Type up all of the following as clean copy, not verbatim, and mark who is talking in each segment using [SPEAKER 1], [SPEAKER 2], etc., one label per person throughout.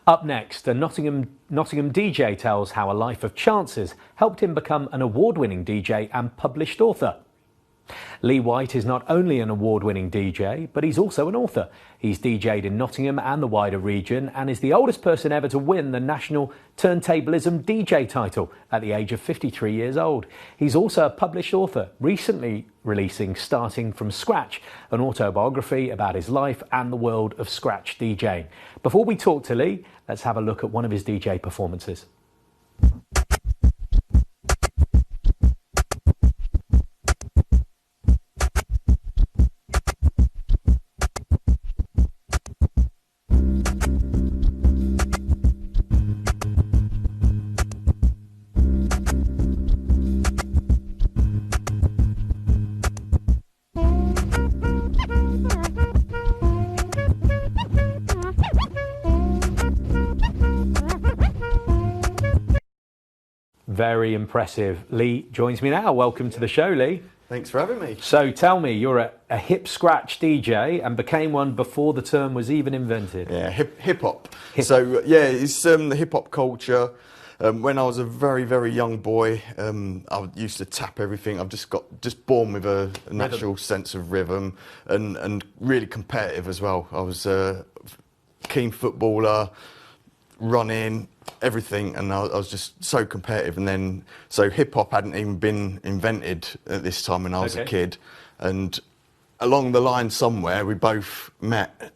[SPEAKER 1] Up next, a Nottingham DJ tells how a life of chances helped him become an award-winning DJ and published author. Lee White is not only an award-winning DJ, but he's also an author. He's DJ'd in Nottingham and the wider region and is the oldest person ever to win the National Turntablism DJ title at the age of 53 years old. He's also a published author, recently releasing Starting From Scratch, an autobiography about his life and the world of scratch DJing. Before we talk to Lee, let's have a look at one of his DJ performances. Very impressive. Lee joins me now. Welcome to the show, Lee.
[SPEAKER 2] Thanks for having me.
[SPEAKER 1] So tell me, you're a hip scratch DJ and became one before the term was even invented.
[SPEAKER 2] Yeah, hip hop. So yeah, it's the hip hop culture. When I was a very, very young boy, I used to tap everything. I've just born with a natural sense of rhythm and really competitive as well. I was a keen footballer, running, everything, and I was just so competitive. And then, so hip hop hadn't even been invented at this time when I was a kid. And along the line somewhere, we both met.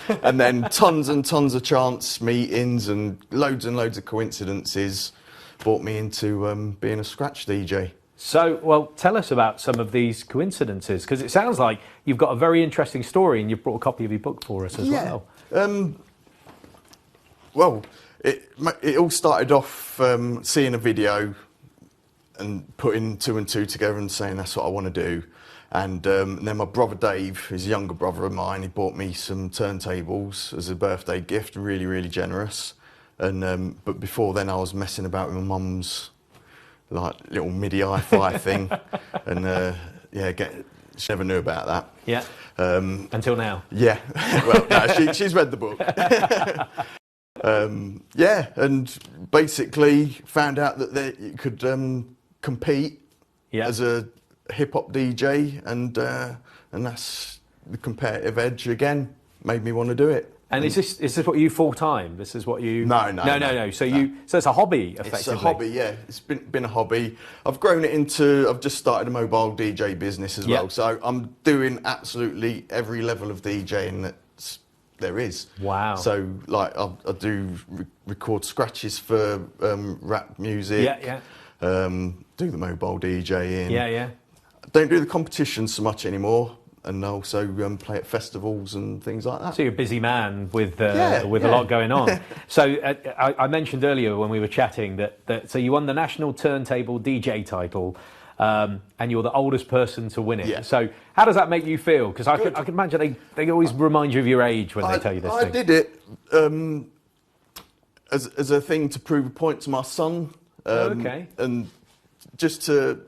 [SPEAKER 2] And then tons and tons of chance meetings and loads of coincidences brought me into being a scratch DJ.
[SPEAKER 1] So, well, tell us about some of these coincidences, because it sounds like you've got a very interesting story and you've brought a copy of your book for us as well.
[SPEAKER 2] Well, it all started off seeing a video and putting two and two together and saying that's what I want to do. And then my brother Dave, his younger brother of mine, he bought me some turntables as a birthday gift, really, really generous. And but before then I was messing about with my mum's like little MIDI hi-fi thing. And yeah, she never knew about that.
[SPEAKER 1] Yeah, until now.
[SPEAKER 2] Yeah, well, no, she's read the book. Yeah, and basically found out that you could compete as a hip-hop DJ, and that's the competitive edge again, made me want to do it.
[SPEAKER 1] And is this what you full-time? This is what you...
[SPEAKER 2] No.
[SPEAKER 1] So it's a hobby, effectively?
[SPEAKER 2] It's a hobby, yeah. It's been a hobby. I've grown it into... I've just started a mobile DJ business as well, so I'm doing absolutely every level of DJing that there is.
[SPEAKER 1] Wow.
[SPEAKER 2] So like I do record scratches for rap music. Do the mobile DJing.
[SPEAKER 1] Yeah.
[SPEAKER 2] Don't do the competitions so much anymore, and also play at festivals and things like that.
[SPEAKER 1] So you're a busy man with a lot going on. So I mentioned earlier when we were chatting that so you won the National Turntable DJ title. And you're the oldest person to win it.
[SPEAKER 2] Yeah.
[SPEAKER 1] So how does that make you feel? Because I can imagine they always remind you of your age when they tell you this thing.
[SPEAKER 2] I did it as a thing to prove a point to my son. And just to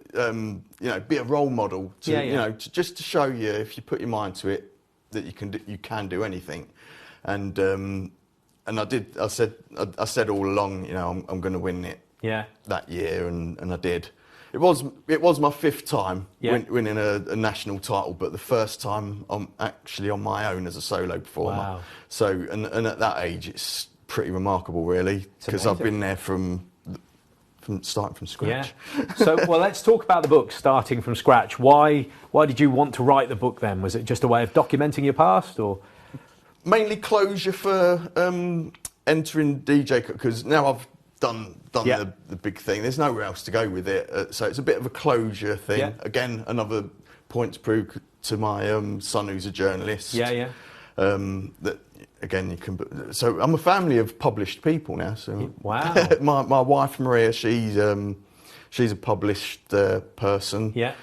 [SPEAKER 2] be a role model. Just to show you, if you put your mind to it, that you can do anything. And I did. I said all along, I'm going to win it.
[SPEAKER 1] Yeah.
[SPEAKER 2] That year, and I did. It was my fifth time winning a national title, but the first time I'm actually on my own as a solo performer.
[SPEAKER 1] Wow.
[SPEAKER 2] So, and at that age, it's pretty remarkable, really, because I've been there from starting from scratch.
[SPEAKER 1] Yeah. So, well, let's talk about the book, Starting From Scratch. Why did you want to write the book then? Was it just a way of documenting your past, or...?
[SPEAKER 2] Mainly closure for entering DJ, because now I've done the big thing. There's nowhere else to go with it, so it's a bit of a closure thing. Yeah. Again, another point to prove to my son, who's a journalist. That again, you can. So I'm a family of published people now. So
[SPEAKER 1] wow.
[SPEAKER 2] my wife Maria, she's a published person.
[SPEAKER 1] Yeah.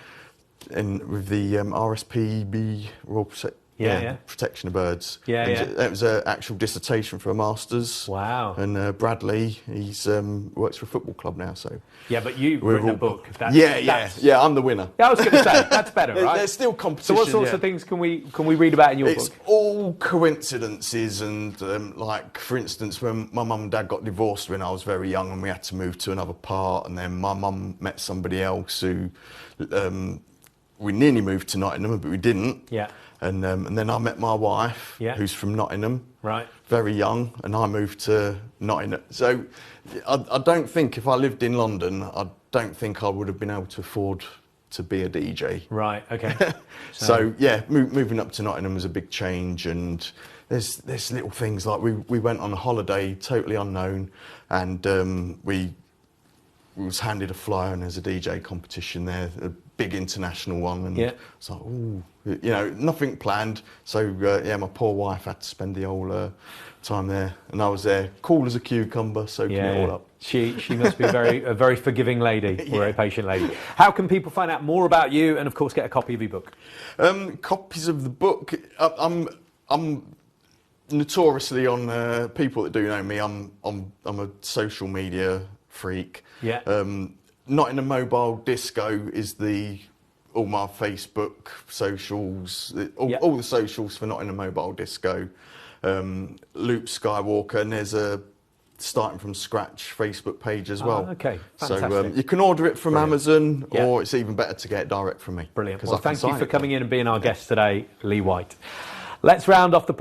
[SPEAKER 2] And with the RSPB Royal Protection of Birds. It was an actual dissertation for a master's.
[SPEAKER 1] Wow.
[SPEAKER 2] And Bradley, he's works for a football club now, so...
[SPEAKER 1] Yeah, but you've written a book.
[SPEAKER 2] Yeah, I'm the winner.
[SPEAKER 1] Yeah, I was going to say, that's better, right?
[SPEAKER 2] There's still competition.
[SPEAKER 1] So what sorts of things can we read about in your book?
[SPEAKER 2] It's all all coincidences, and like, for instance, when my mum and dad got divorced when I was very young and we had to move to another part, and then my mum met somebody else who we nearly moved to Nottingham, but we didn't.
[SPEAKER 1] Yeah.
[SPEAKER 2] And then I met my wife, who's from Nottingham,
[SPEAKER 1] right,
[SPEAKER 2] very young, and I moved to Nottingham. So I don't think if I lived in London, I don't think I would have been able to afford to be a DJ.
[SPEAKER 1] Right, okay.
[SPEAKER 2] So yeah, moving up to Nottingham was a big change, and there's little things like we went on a holiday totally unknown, and we was handed a flyer, and there's a DJ competition there, a big international one, and it's like, ooh, you know, nothing planned. So yeah, my poor wife had to spend the whole time there, and I was there, cool as a cucumber, soaking it all up.
[SPEAKER 1] She must be a very forgiving lady, or a very patient lady. How can people find out more about you, and of course get a copy of your book?
[SPEAKER 2] Copies of the book. I'm notoriously, on people that do know me, I'm a social media freak.
[SPEAKER 1] Yeah.
[SPEAKER 2] Nottingham Mobile Disco is all my Facebook socials, all the socials for Nottingham Mobile Disco. Luke Skywalker, and there's a starting from scratch Facebook page as well.
[SPEAKER 1] Okay, fantastic.
[SPEAKER 2] So you can order it from Amazon, or it's even better to get it direct from me.
[SPEAKER 1] Brilliant. Well, thank you for coming in and being our guest today, Lee White. Let's round off the